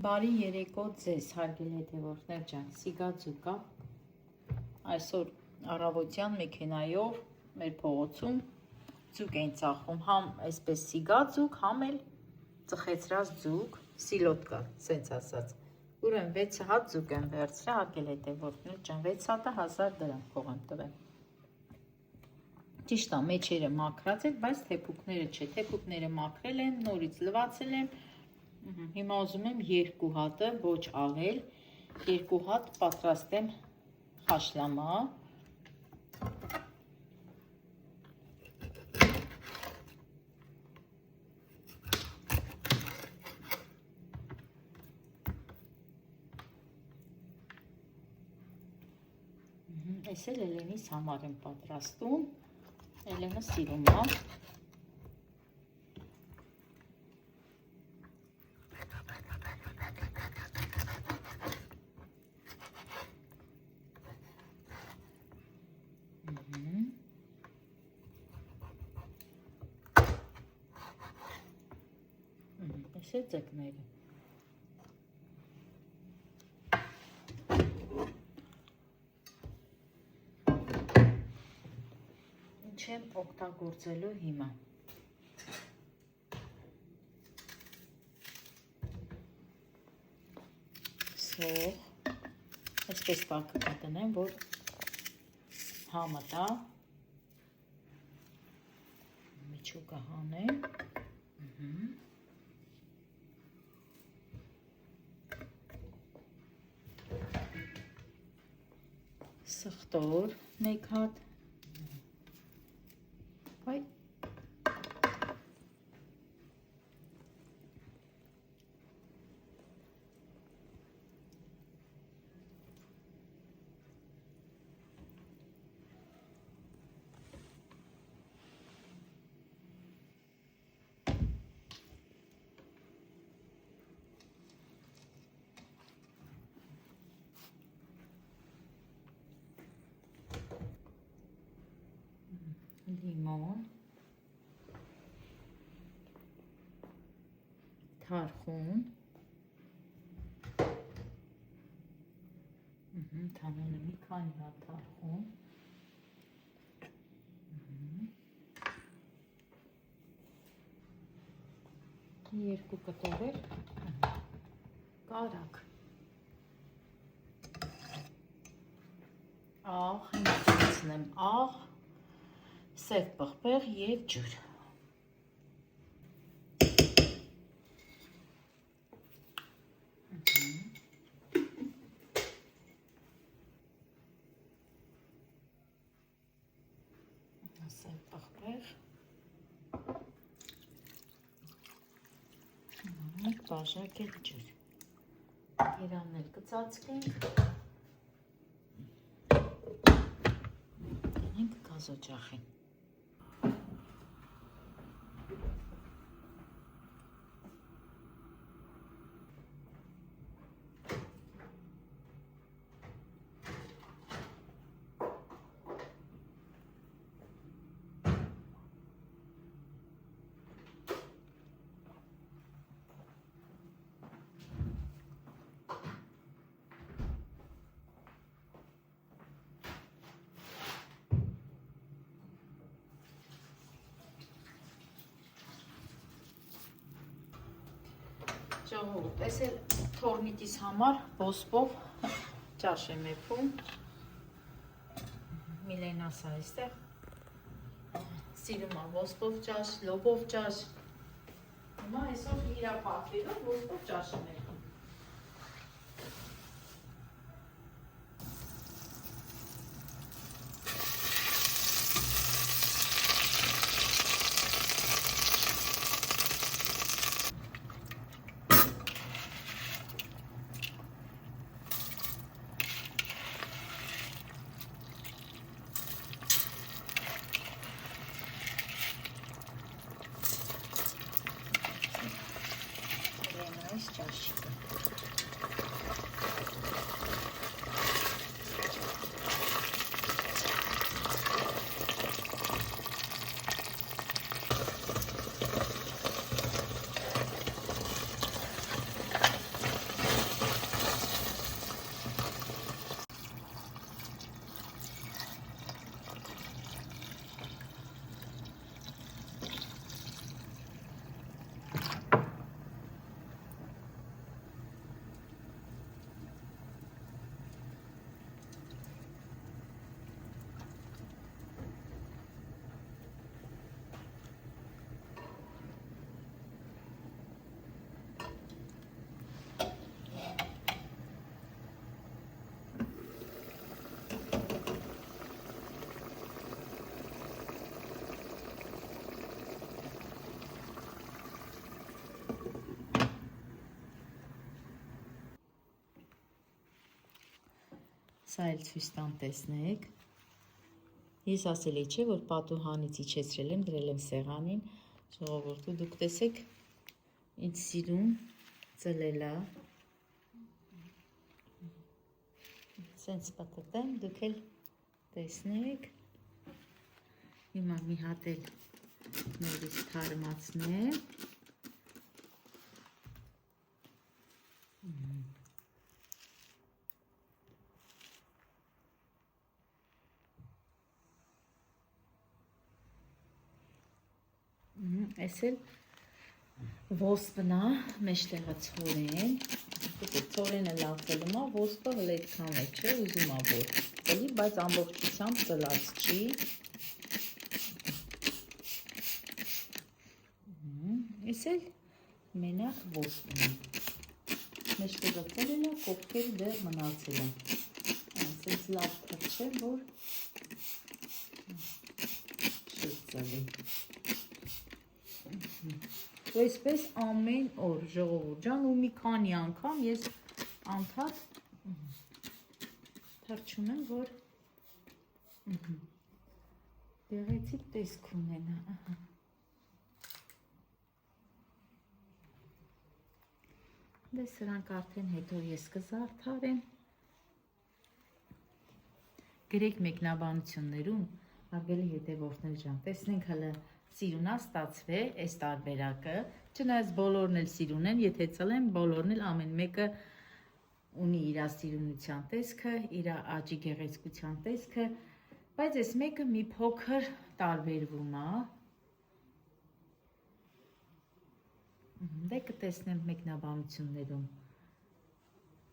Բարի երեկո ձեզ, հարգելի հետևորդներ ջան, Սիգաձուկա, այսօր առավոտյան մեքենայով մեր փողոցում ձուկ էին ծախում, համ այսպես Սիգաձուկ, համ էլ ծխեցրած ձուկ, սիլոտկա, սենց ասած, ուրեմն 6 հատ ձուկ եմ վերցրել, հարգելի հետևորդներ ջան, 6 հատը 1000 դրամ փող եմ տվել, ճիշտ է, մեջերը մաքրած են, բայց թեփուկները չէ, թեփուկները մաքրել եմ, նորից լվացել եմ. Հիմա ուզում եմ 2 հատը, ոչ ավել, 2 հատ պատրաստեմ խաշլամա, այս էլ Էլենիս համար եմ պատրաստում, Էլենը սիրում է. Այս է ձկները. ինչ եմ օգտագործելու հիմա. սող, այսպես տակը կտնեմ, որ համը տա, միջուկը հանեմ, սխտոր 1 հատ, հայ, լիմոն, թարխուն, թանանը մի քանի հատ թարխուն, երկու կտորեր, կարակ, աղ, հիմա կացնեմ աղ, սև պղպեղ և ջուր. Սև պղպեղ, մեկ բաժակ էլ ջուր. Իրանն էլ կծածկենք, ենք գազօջախին. Ժողովուրդ, այս էլ թորմիտիս համար ոսպով ճաշ եմ եփում, Միլենաս է այստեղ, սիրում է ոսպով ճաշ, լոբով ճաշ, հիմա այսօր իրա պատվիրով ոսպով ճաշ եմ եփում. Այս ճաշի. Սա էլ ցույց տամ տեսնեք։ Ես ասել էի, չէ, որ պատուհանից իջեցրել եմ, դրել եմ սեղանին, ժողովուրդ, ու դուք տեսեք, ինձ սիրուն ծլելա։ Սենց պատտեմ, դուք էլ տեսնեք։ Հիմա մի հատ էլ նորից թարմացնեմ։ Այս էլ ոսպն է, մեջտեղը ցորեն, ցորենը լավ ծլում է, ոսպը հələ այդքան է, չէ, ուզում է որ ծլի, բայց ամբողջությամբ ծլած չի։ Այս էլ մենակ ոսպն է, մեջտեղը ծլել է, կողքերը դեռ մնացել է, այսպես լավ թրջեմ, որ չծլի։ Այսպես ամեն օր ժողովուրդ ջան ու մի քանի անգամ ես անդադ թրջում եմ, որ դեղեցիկ տեսք ունենա։ Դե սրանք արդեն հետո ես կզարդարեմ։ Գրեք մեկնաբանություններում, արգելի հետևորդներ ջան, տեսնենք հələ սիրունա ստացվե այս տարբերակը, չնայած բոլորն էլ սիրուն են, եթե ծլեն, բոլորն էլ ամեն մեկը ունի իր սիրունության տեսքը, իր աճի գեղեցկության տեսքը, բայց այս մեկը մի փոքր տարբերվում է։ Դե կտեսնեմ մեկնաբանություններում,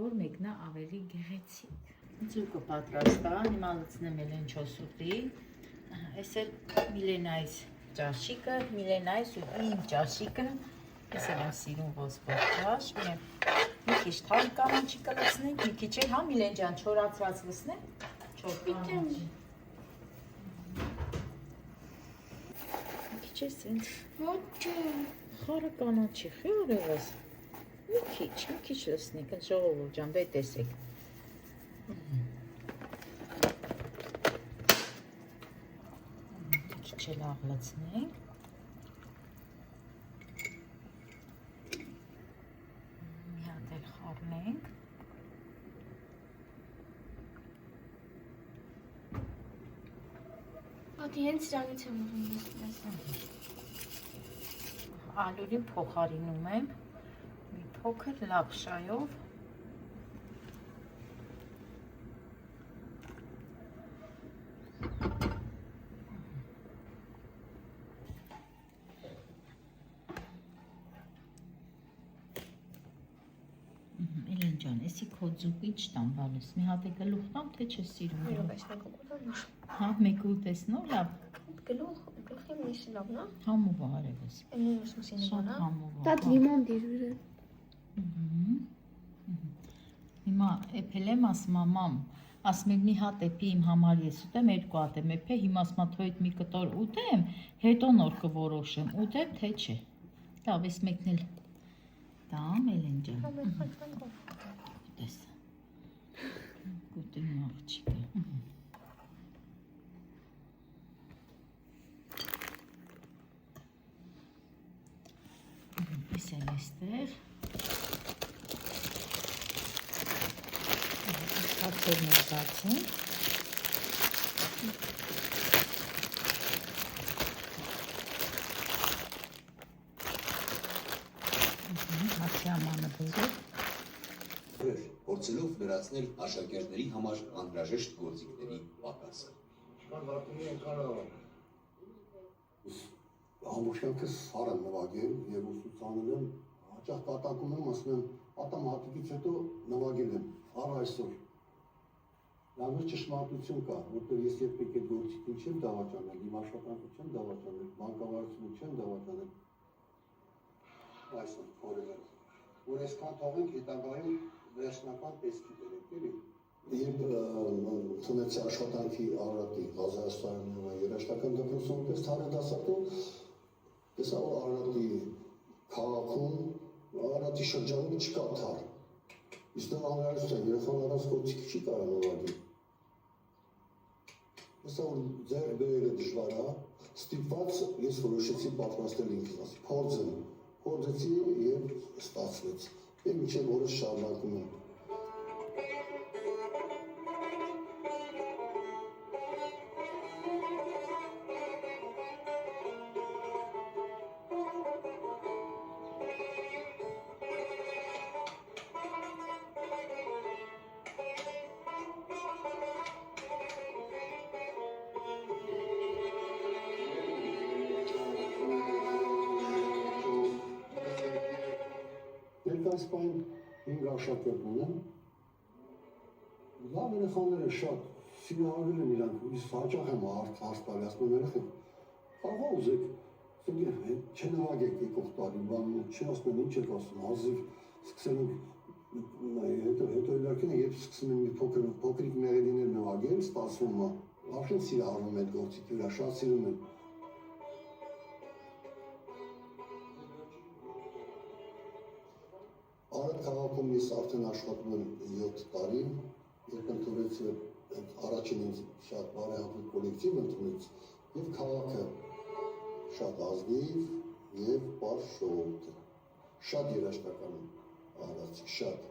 որ մեկն է ավելի գեղեցիկ։ Ձուկը պատրաստ է, հիմա լցնեմ էլ ինչոսուտի, այս էլ Միլենայից ճաշիկը, Միլենայից ու իմ ճաշիկը, ես էլ եմ սիրուն ոսպոր ճաշ, մի քիչ թարմ կանաչի կլցնենք, մի քիչ էլ, հա Միլեն ջան, չորացված լցնենք, չոր կանաչի։ Մի քիչ է սենց, խարը կանաչի, խյորեղս, մի քիչ լցնենք, ժողովուրդ ջան, դե տեսեք։ Լավ լցնենք, մի հատ էլ խառնենք, Ատի հենց սրանից եմ ուզում լսել։ Ալյուրին փոխարինում եմ մի փոքր լապշայով, Էսի քո ձուկի չտամ բալես, մի հատ է գլուխ տամ, թե չես սիրում։ Այո, բայց մեկ ուտանոր։ Հա, մեկ ուտես նոր լավ։ Գլխի միշտ լավն է։ Համով արևս։ Էնի ուսուսինի բանա։ Համով։ Դա լիմոն դիրվիր է։ Հիմա էփել եմ ասում մամ, ասում եք մի հատ էփի իմ համար ես ուտեմ, երկու հատ եմ էփե, հիմա ասում թող այդ մի կտոր ուտեմ, հետո նոր կորոշեմ, ուտեմ թե չէ։ Լավ, ես մեկն էլ տամ, Էլեն ջան։ Տես։ Գուտեմ աղջիկը։ Ես էլ էստեղ։ Հացերն էլ բացում։ Հացի ամանը բերել։ Փորձելով լրացնել աշակերտների համար անհրաժեշտ գործիքների պակասը։ Ամբողջովին սարը նվագել եւ ուսուցանել եմ, հաճախ կատակում եմ, ասում եմ, ատամ հատիկից հետո նվագել եմ, առ այսօր։ Լավ ճշմարտություն կա, որտեղ ես երբեք այդ գործիքին չեմ դավաճանել, իմ աշխատանքը չեմ դավաճանել, բանկավարությունը չեմ դավաճանել։ Այսօր օրերը, որ այսքան թողենք հետագայում վերջնական տեսքի բերենք, էլի։ Երբ ծնեցի աշխատանքի Արարատի Ղազարստանում երաժշտական դպրոցում պես թարեդասատու, տեսա որ Արարատի քաղաքում, Արարատի շրջանում չկա թար։ Իսկ դա անհրաժեշտ է, երեխան առանց գործիքի չի կարող նվագել։ Հեսա որ ձեր բերելը դժվար է, ստիպված ես որոշեցի պատրաստել ինքս, փորձեցի եւ ստացվեց։ Եվ մինչև օրս շարունակում եմ։ Ներկայիս պայն 5 աշակերտ ունեմ, լավ երեխաները շատ սիրահարվել են իրանք, ես հաճախ եմ հարց տալի, ասում եմ երեխեք, աղա ուզեք, չնվագեք եկող տարի, չի ասում ինչ եք ասում, հազիվ սկսել ենք, հետո իլարկեն է, երբ սկսում են փոքրիկ մեղեդիներ նվագել, ստացվում է, արդեն սիրահարվում այդ գործիքի վրա, շատ սիրում են։ Արդ քաղաքում ես արդեն աշխատում եմ 7 տարի, երբ ընդունեց առաջին ինձ շատ բարեհաճ կոլեկտիվ ընդունեց, եւ քաղաքը շատ ազնիվ եւ բարդ ժողովուրդ է, շատ երաժշտական արարածիկ, շատ։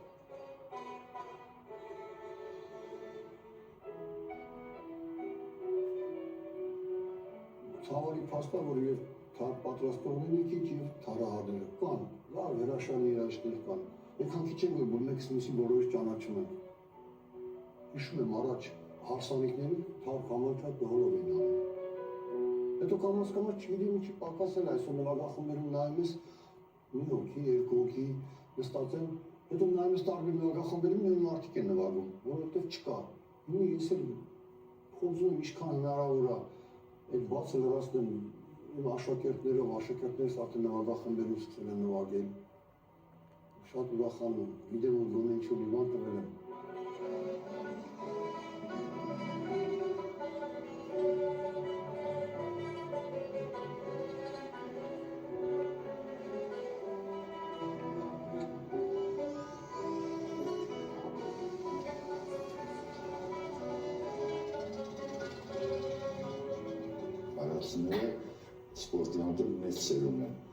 Ցավալի փաստա, որ եւ պատրաստողներ մի քիչ եւ թարահարներ կան, լավ հրաշալի երաժիշտներ կան։ Այնքան քիչ են, որ մեկս մյուսին բոլորը ճանաչում են։ Հիշում եմ առաջ հարսանիքներին թավ համաչած դահոլով էին անում։ Հետո կամաց չգիտեմ ինչի պակասել այսօր նվագախմբերում նայում ես մի հոգի, երկու հոգի նստած են, հետո նայում ես տարբեր նվագախմբերում նույն մարդիկ են նվագում, որովհետև չկա։ Հիմա ես էլ խոզում եմ ինչքան հնարավոր է այդ բացը լրացնեմ իմ աշակերտներս արդեն նվագախմբերում սկսել են նվագել։ Շատ ուրախանում եմ, գիտեմ որ գոնե ինչ-որ մի բան տվել եմ։ Արասները սպորտի անտր մեծ սերում են։